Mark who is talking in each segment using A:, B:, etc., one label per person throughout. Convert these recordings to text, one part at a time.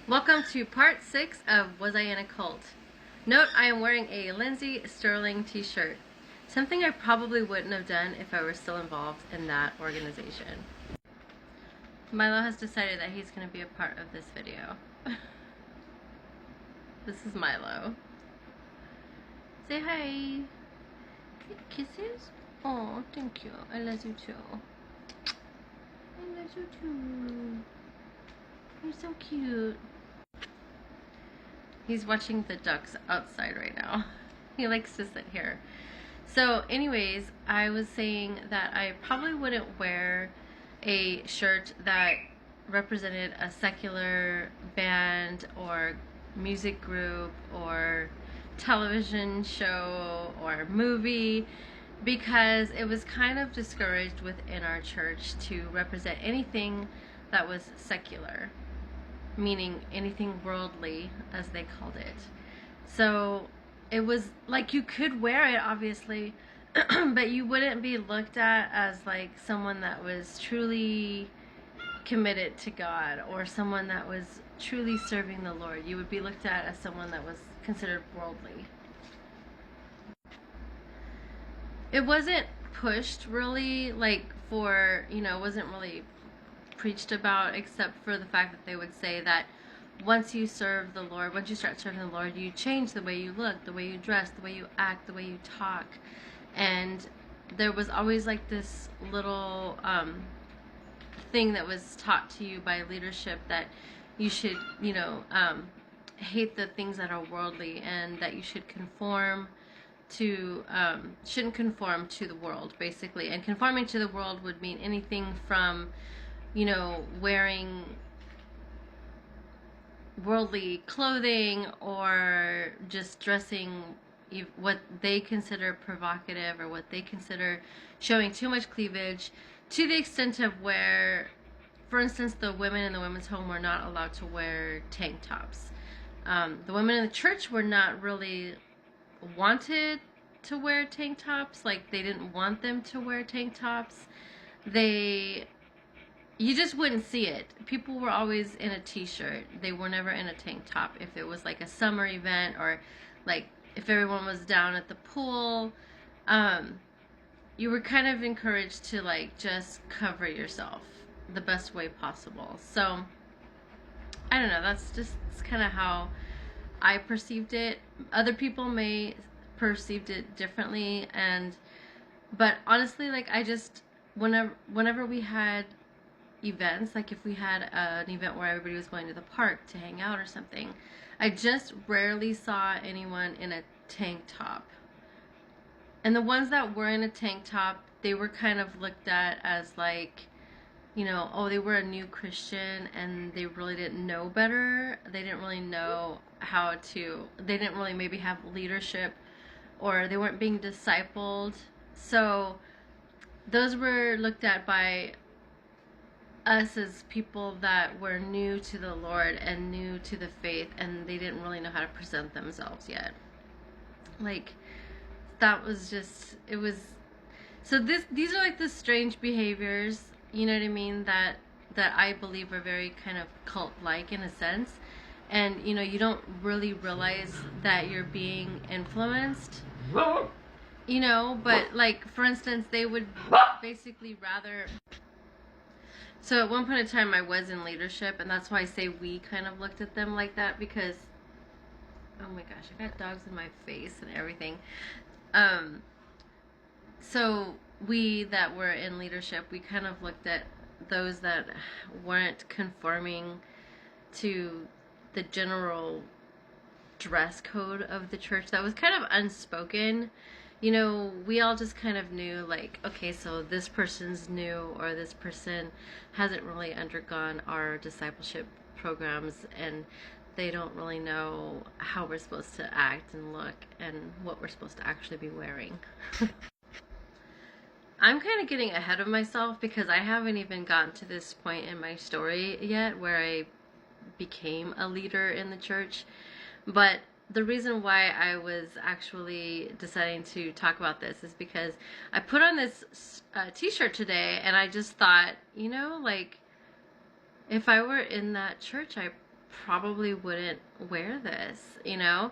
A: Welcome to part 6 of Was I in a Cult? Note I am wearing a Lindsey Sterling t-shirt. Something I probably wouldn't have done if I were still involved in that organization. Milo has decided that he's going to be a part of this video. This is Milo. Say hi. Kisses? Oh, thank you. I love you too. I love you too. You're so cute. He's watching the ducks outside right now. He likes to sit here. So anyways, I was saying that I probably wouldn't wear a shirt that represented a secular band or music group or television show or movie, because it was kind of discouraged within our church to represent anything that was secular, meaning anything worldly, as they called it. So it was like you could wear it, obviously, but you wouldn't be looked at as like someone that was truly committed to God or someone that was truly serving the Lord. You would be looked at as someone that was considered worldly. It wasn't pushed really, like, for, it wasn't really preached about, except for the fact that they would say that once you serve the Lord, once you start serving the Lord, you change the way you look, the way you dress, the way you act, the way you talk. And there was always like this little thing that was taught to you by leadership that you should, hate the things that are worldly, and that you should conform to shouldn't conform to the world, basically. And conforming to the world would mean anything from wearing worldly clothing, or just dressing what they consider provocative, or what they consider showing too much cleavage, to the extent of where, for instance, the women in the women's home were not allowed to wear tank tops. The women in the church were not really wanted to wear tank tops. Like, they didn't want them to wear tank tops. You just wouldn't see it. People were always in a t-shirt. They were never in a tank top. If it was like a summer event, or like if everyone was down at the pool, you were kind of encouraged to like just cover yourself the best way possible. So I don't know, it's kind of how I perceived it. Other people may perceived it differently, but honestly, like, I just, whenever we had events, like if we had an event where everybody was going to the park to hang out or something, I just rarely saw anyone in a tank top. And the ones that were in a tank top, they were kind of looked at as like, oh, they were a new Christian and they really didn't know better. They didn't really know they didn't really maybe have leadership, or they weren't being discipled. So those were looked at by us as people that were new to the Lord and new to the faith, and they didn't really know how to present themselves yet. Like, that was just, it was, so these are like the strange behaviors, you know what I mean, that I believe are very kind of cult-like in a sense. And you don't really realize that you're being influenced, but like, for instance, they would basically rather. So at one point in time, I was in leadership, and that's why I say we kind of looked at them like that, because, oh my gosh, I got dogs in my face and everything. So we that were in leadership, we kind of looked at those that weren't conforming to the general dress code of the church that was kind of unspoken. We all just kind of knew, like, okay, so this person's new, or this person hasn't really undergone our discipleship programs, and they don't really know how we're supposed to act and look and what we're supposed to actually be wearing. I'm kind of getting ahead of myself, because I haven't even gotten to this point in my story yet where I became a leader in the church. But the reason why I was actually deciding to talk about this is because I put on this t-shirt today, and I just thought, like, if I were in that church, I probably wouldn't wear this, you know?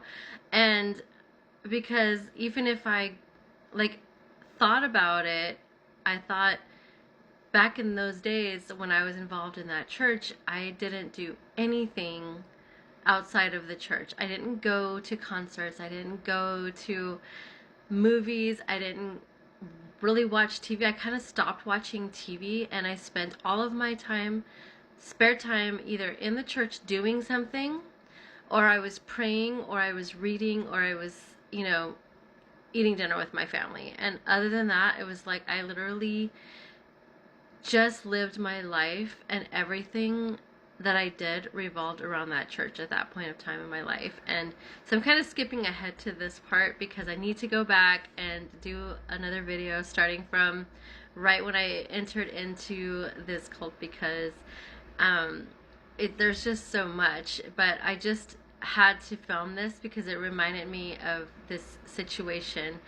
A: And because even if I like thought about it, I thought back in those days when I was involved in that church, I didn't do anything outside of the church. I didn't go to concerts, I didn't go to movies, I didn't really watch TV. I kind of stopped watching TV, and I spent all of my time, spare time, either in the church doing something, or I was praying, or I was reading, or I was, eating dinner with my family. And other than that, it was like I literally just lived my life, and everything that I did revolved around that church at that point of time in my life. And so I'm kind of skipping ahead to this part because I need to go back and do another video starting from right when I entered into this cult, because there's just so much. But I just had to film this because it reminded me of this situation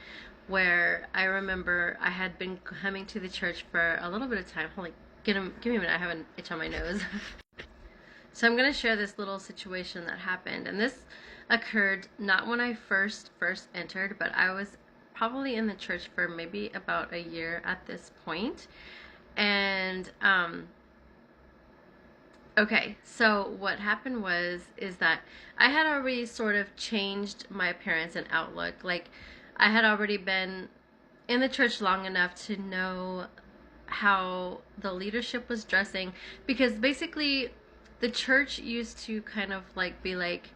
A: where I remember I had been coming to the church for a little bit of time. Hold on, give me a minute, I have an itch on my nose. So I'm going to share this little situation that happened, and this occurred not when I first entered, but I was probably in the church for maybe about a year at this point. And okay, so what happened is that I had already sort of changed my appearance and outlook. Like, I had already been in the church long enough to know how the leadership was dressing, because basically the church used to kind of like be like,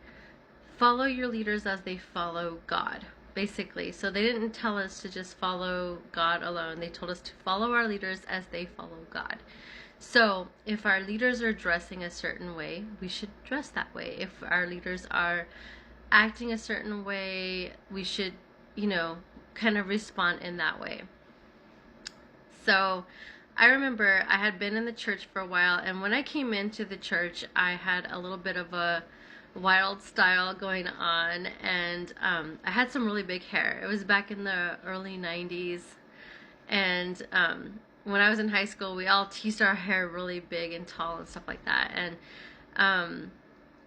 A: follow your leaders as they follow God, basically. So they didn't tell us to just follow God alone. They told us to follow our leaders as they follow God. So if our leaders are dressing a certain way, we should dress that way. If our leaders are acting a certain way, we should, kind of respond in that way. So I remember I had been in the church for a while, and when I came into the church, I had a little bit of a wild style going on, and I had some really big hair. It was back in the early 90s, and when I was in high school, we all teased our hair really big and tall and stuff like that,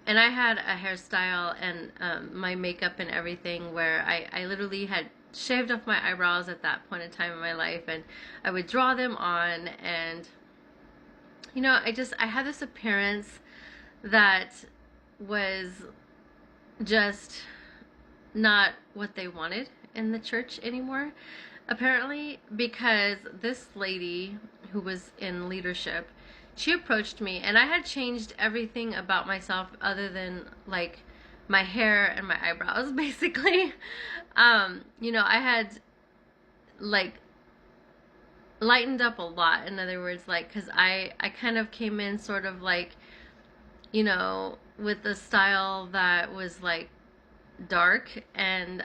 A: and I had a hairstyle and my makeup and everything where I literally had shaved off my eyebrows at that point in time in my life, and I would draw them on, and I had this appearance that was just not what they wanted in the church anymore, apparently, because this lady who was in leadership, she approached me, and I had changed everything about myself other than like my hair and my eyebrows, basically. I had like lightened up a lot, in other words, like, because I kind of came in sort of like, with a style that was like dark, and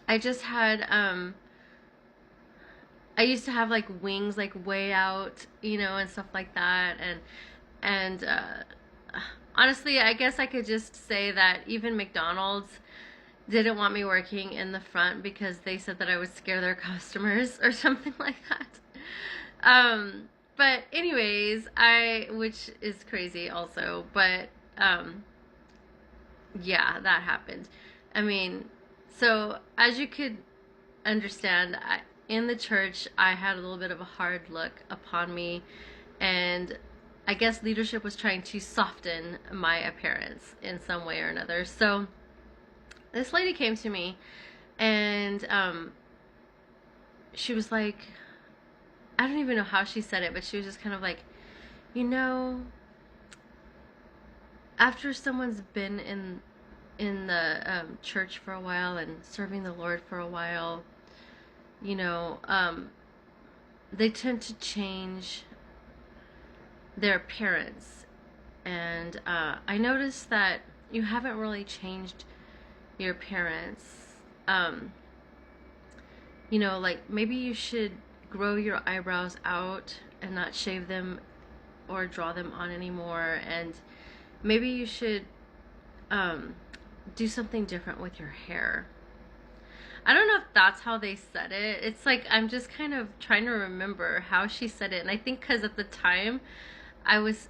A: I just had I used to have like wings like way out, and stuff like that, and honestly, I guess I could just say that even McDonald's didn't want me working in the front because they said that I would scare their customers or something like that. But anyways, which is crazy also, but yeah, that happened. I mean, so as you could understand, in the church, I had a little bit of a hard look upon me, and I guess leadership was trying to soften my appearance in some way or another. So this lady came to me, and she was like, I don't even know how she said it, but she was just kind of like, after someone's been in the church for a while and serving the Lord for a while, they tend to change their appearance. And I noticed that you haven't really changed your appearance. Like maybe you should grow your eyebrows out and not shave them or draw them on anymore, and maybe you should do something different with your hair. I don't know if that's how they said it. It's like I'm just kind of trying to remember how she said it, and I think because at the time I was